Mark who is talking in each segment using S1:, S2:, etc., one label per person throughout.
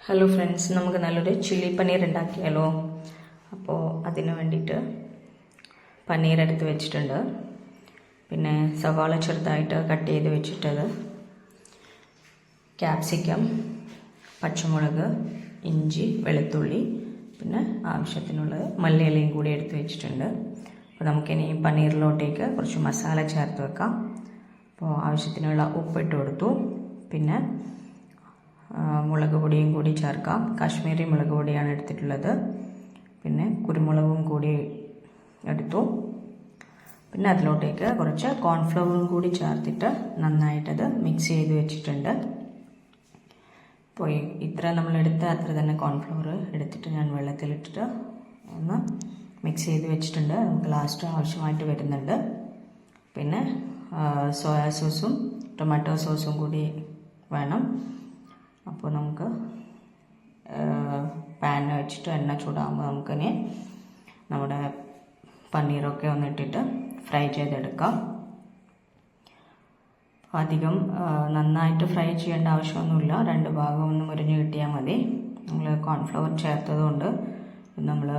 S1: Hello friends, നമുക്ക് നല്ലൊരു chilli paneer ഉണ്ടാക്കിയാലോ? അപ്പോൾ അതിന് വേണ്ടിയിട്ട് പനീർ എടുത്ത് വെച്ചിട്ടുണ്ട്. പിന്നെ സവാള ചെറുതായിട്ട് കട്ട് ചെയ്ത് വെച്ചിട്ടത്, ക്യാപ്സിക്കം, പച്ചമുളക്, ഇഞ്ചി, വെളുത്തുള്ളി, പിന്നെ ആവശ്യത്തിനുള്ളത് മല്ലിയിലയും കൂടി എടുത്ത് വെച്ചിട്ടുണ്ട്. അപ്പോൾ നമുക്കിനി പനീറിലോട്ടേക്ക് കുറച്ച് മസാല ചേർത്ത് വെക്കാം. അപ്പോൾ ആവശ്യത്തിനുള്ള ഉപ്പിട്ട് കൊടുത്തു. പിന്നെ മുളക് പൊടിയും കൂടി ചേർക്കാം. കാശ്മീരി മുളക് പൊടിയാണ് എടുത്തിട്ടുള്ളത്. പിന്നെ കുരുമുളകും കൂടി എടുത്തു. പിന്നെ അതിലോട്ടേക്ക് കുറച്ച് കോൺഫ്ലവറും കൂടി ചേർത്തിട്ട് നന്നായിട്ടത് മിക്സ് ചെയ്ത് വെച്ചിട്ടുണ്ട്. അപ്പോൾ ഇത്ര നമ്മളെടുത്ത അത്ര തന്നെ കോൺഫ്ലവർ എടുത്തിട്ട് ഞാൻ വെള്ളത്തിലിട്ടിട്ട് ഒന്ന് മിക്സ് ചെയ്ത് വെച്ചിട്ടുണ്ട്. നമുക്ക് ലാസ്റ്റ് ആവശ്യമായിട്ട് വരുന്നുണ്ട്. പിന്നെ സോയാ സോസും ടൊമാറ്റോ സോസും കൂടി വേണം. അപ്പോൾ നമുക്ക് പാൻ വെച്ചിട്ട് എണ്ണ ചൂടാകുമ്പോൾ നമുക്കിനി നമ്മുടെ പനീറൊക്കെ ഒന്നിട്ടിട്ട് ഫ്രൈ ചെയ്തെടുക്കാം. അധികം നന്നായിട്ട് ഫ്രൈ ചെയ്യേണ്ട ആവശ്യമൊന്നുമില്ല. രണ്ട് ഭാഗം ഒന്ന് മുരിഞ്ഞ് കിട്ടിയാൽ മതി. നമ്മൾ കോൺഫ്ലവർ ചേർത്തതുകൊണ്ട് നമ്മൾ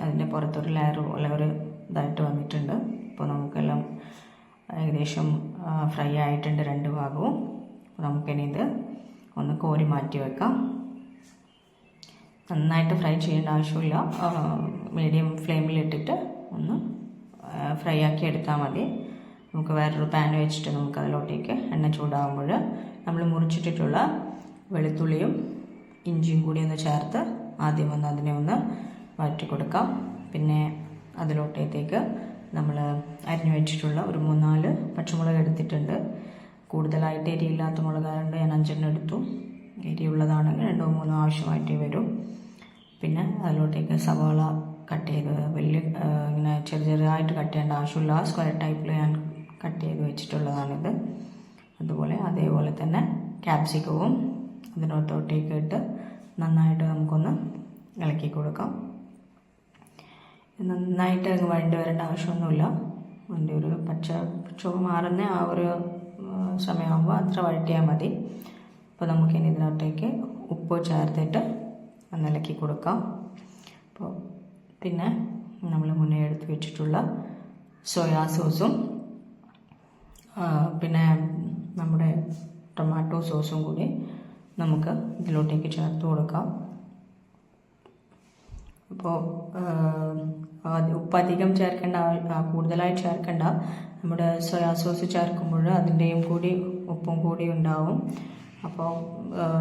S1: അതിൻ്റെ പുറത്തൊരു ലെയർ പോലെ ഒരു ഇതായിട്ട് വന്നിട്ടുണ്ട്. അപ്പോൾ നമുക്കെല്ലാം ഏകദേശം ഫ്രൈ ആയിട്ടുണ്ട് രണ്ട് ഭാഗവും. അപ്പോൾ നമുക്കിനി ഇത് ഒന്ന് കോരി മാറ്റി വെക്കാം. നന്നായിട്ട് ഫ്രൈ ചെയ്യേണ്ട ആവശ്യമില്ല. മീഡിയം ഫ്ലെയിമിലിട്ടിട്ട് ഒന്ന് ഫ്രൈ ആക്കി എടുത്താൽ മതി. നമുക്ക് വേറൊരു പാൻ വെച്ചിട്ട് നമുക്ക് അതിലോട്ടേക്ക് എണ്ണ ചൂടാകുമ്പോൾ നമ്മൾ മുറിച്ചിട്ടിട്ടുള്ള വെളുത്തുള്ളിയും ഇഞ്ചിയും കൂടി ഒന്ന് ചേർത്ത് ആദ്യം അതിനെ ഒന്ന് വഴറ്റി കൊടുക്കാം. പിന്നെ അതിലോട്ടേക്ക് നമ്മൾ അരിഞ്ഞു വെച്ചിട്ടുള്ള ഒരു 3-4 പച്ചമുളക് എടുത്തിട്ടുണ്ട്. കൂടുതലായിട്ട് എരിയില്ലാത്ത മുളകായതുകൊണ്ട് ഞാൻ 5 എടുത്തു. എരിയുള്ളതാണെങ്കിൽ 2-3 ആവശ്യമായിട്ട് വരും. പിന്നെ അതിലോട്ടേക്ക് സവാള കട്ട് ചെയ്ത് ഇങ്ങനെ ചെറുതായിട്ട് കട്ട് ചെയ്യേണ്ട ആവശ്യമില്ല. സ്ക്വയർ ടൈപ്പിൽ ഞാൻ കട്ട് ചെയ്ത് വെച്ചിട്ടുള്ളതാണിത്. അതേപോലെ തന്നെ ക്യാപ്സിക്കവും അതിനകത്തോട്ടേക്ക് ഇട്ട് നന്നായിട്ട് നമുക്കൊന്ന് ഇളക്കി കൊടുക്കാം. നന്നായിട്ട് അങ്ങ് വഴണ്ടി വരേണ്ട ആവശ്യമൊന്നുമില്ല. അതിൻ്റെ ഒരു ചുവ മാറുന്ന ആ ഒരു സമയമാകുമ്പോൾ അത്ര വഴറ്റിയാൽ മതി. അപ്പോൾ നമുക്കിനി ഇതിനകത്തേക്ക് ഉപ്പ് ചേർത്തിട്ട് ഒന്ന് ഇളക്കി കൊടുക്കാം. അപ്പോൾ പിന്നെ നമ്മൾ മുന്നേ എടുത്ത് വെച്ചിട്ടുള്ള സോയാ സോസും പിന്നെ നമ്മുടെ ടൊമാറ്റോ സോസും കൂടി നമുക്ക് ഇതിലോട്ടേക്ക് ചേർത്ത് കൊടുക്കാം. അപ്പോൾ ഉപ്പ് അധികം ചേർക്കേണ്ട, കൂടുതലായിട്ട് ചേർക്കേണ്ട. നമ്മുടെ സോയാ സോസ് ചേർക്കുമ്പോൾ അതിൻ്റെയും കൂടി ഉപ്പും കൂടി ഉണ്ടാവും. അപ്പോൾ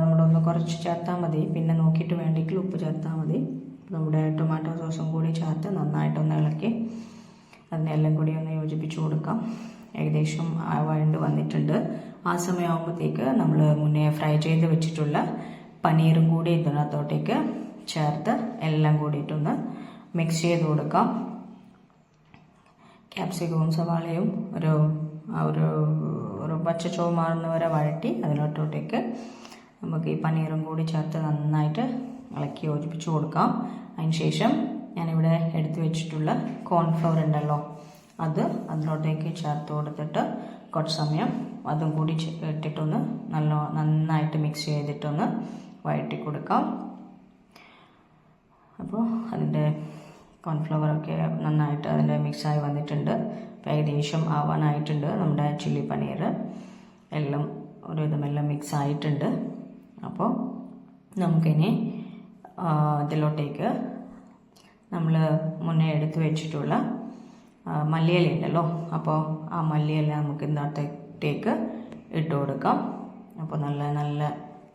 S1: നമ്മളൊന്ന് കുറച്ച് ചേർത്താൽ മതി. പിന്നെ നോക്കിയിട്ട് വേണ്ടെങ്കിൽ ഉപ്പ് ചേർത്താൽ മതി. നമ്മുടെ ടൊമാറ്റോ സോസും കൂടി ചേർത്ത് നന്നായിട്ടൊന്ന് ഇളക്കി അതിനെല്ലാം കൂടി ഒന്ന് യോജിപ്പിച്ച് കൊടുക്കാം. ഏകദേശം വഴണ്ട് വന്നിട്ടുണ്ട്. ആ സമയമാകുമ്പോഴത്തേക്ക് നമ്മൾ മുന്നേ ഫ്രൈ ചെയ്ത് വെച്ചിട്ടുള്ള പനീറും കൂടി ഇതിനകത്തോട്ടേക്ക് ചേർത്ത് എല്ലാം കൂടിയിട്ടൊന്ന് മിക്സ് ചെയ്ത് കൊടുക്കാം. ക്യാപ്സിക്കവും സവാളയും ഒരു പച്ച ചുവ മാറുന്നവരെ വഴറ്റി അതിലോട്ടോട്ടേക്ക് നമുക്ക് ഈ പനീറും കൂടി ചേർത്ത് നന്നായിട്ട് ഇളക്കി യോജിപ്പിച്ച് കൊടുക്കാം. അതിനുശേഷം ഞാനിവിടെ എടുത്തു വെച്ചിട്ടുള്ള കോൺഫ്ലവർ ഉണ്ടല്ലോ, അതിലോട്ടേക്ക് ചേർത്ത് കൊടുത്തിട്ട് കുറച്ച് സമയം അതും കൂടി ഇട്ടിട്ടൊന്ന് നന്നായിട്ട് മിക്സ് ചെയ്തിട്ടൊന്ന് വഴറ്റി കൊടുക്കാം. അപ്പോൾ അതിൻ്റെ കോൺഫ്ലവറൊക്കെ നന്നായിട്ട് അതിൻ്റെ മിക്സായി വന്നിട്ടുണ്ട്. അപ്പോൾ ഏകദേശം ആവാനായിട്ടുണ്ട് നമ്മുടെ ചില്ലി പനീർ. എല്ലാം ഒരുവിധമെല്ലാം മിക്സ് ആയിട്ടുണ്ട്. അപ്പോൾ നമുക്കിനി ഇതിലോട്ടേക്ക് നമ്മൾ മുന്നേ എടുത്ത് വെച്ചിട്ടുള്ള മല്ലിയില ഉണ്ടല്ലോ, അപ്പോൾ ആ മല്ലിയില നമുക്ക് ഇതിനകത്തേക്ക് ഇട്ട് കൊടുക്കാം. അപ്പോൾ നല്ല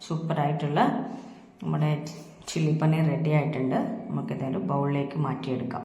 S1: സൂപ്പറായിട്ടുള്ള നമ്മുടെ ചില്ലി പനീർ റെഡി ആയിട്ടുണ്ട്. നമുക്കിതൊരു ബൗളിലേക്ക് മാറ്റിയെടുക്കാം.